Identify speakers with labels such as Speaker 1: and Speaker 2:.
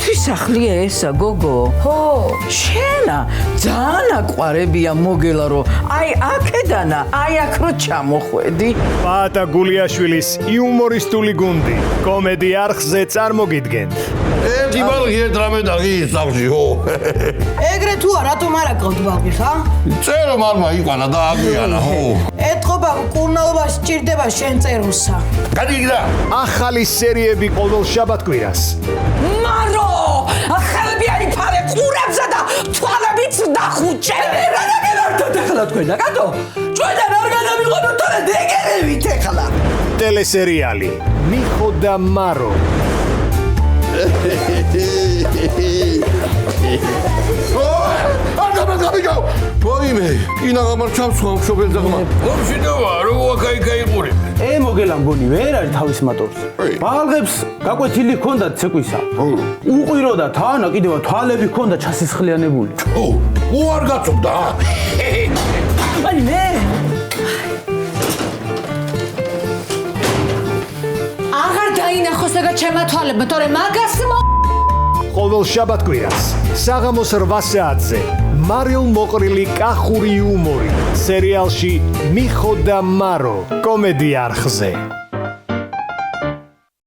Speaker 1: ჩემთვის სახლია ესა, გოგო.
Speaker 2: ხო.
Speaker 1: შენა ძალიან აყვარებია მოგელა რომ აი აქედანა, აი აქ რო ჩამოხვედი.
Speaker 3: პაატა გულიაშვილის იუმორისტული გუნდი კომედი არხზე წარმოგიდგენთ.
Speaker 4: ერთი ბალღი ერთ რამე დაღის სავშიო.
Speaker 2: ეგრე თუ არა, რატომ არ აკავთ ბალღი, ხა?
Speaker 4: წერო მარმა იყვანა და აგვიანა, ხო.
Speaker 2: ეთყობა კურნალობა სჭირდება შენ წეროსა.
Speaker 4: გადიგდა.
Speaker 3: ახალი სერიები ყოველ შაბათ-კვირას.
Speaker 1: მარო! ახალბიანი ფარე ყურებსა და თვალებიც დახუჭენ. რა დაგელარდოთ ახლა თქვენ და კატო? ჩვენთან არ გადამიყვანოთ თორე დეგერევით ახლა.
Speaker 3: ტელესერიალი მიხო და მარო.
Speaker 4: Amigo! Მოიმე, კინა გამარჩავს ხომ მშობელძაღმა.
Speaker 5: ომშიდოა, რო ვაკაიკა იყური.
Speaker 6: მოგელამბონი ვერ არის თავის მატობს. ბალღებს გაკვეთილი ჰქონდათ ცეკვისა. უყვირო და თანა კიდევა თვალები ჰქონდა ჩასისხლიანებული.
Speaker 4: ო, არ გაწობდა.
Speaker 1: აი მე
Speaker 2: აღარ დაინახოს ეგა ჩემმა თვალებმა, თორე მაგას
Speaker 3: ყოველ შაბათ-კვირას საღამოს 8 საათზე მარილ მოყრილი კახური იუმორი სერიალში მიხო და მარო კომედი არხზე.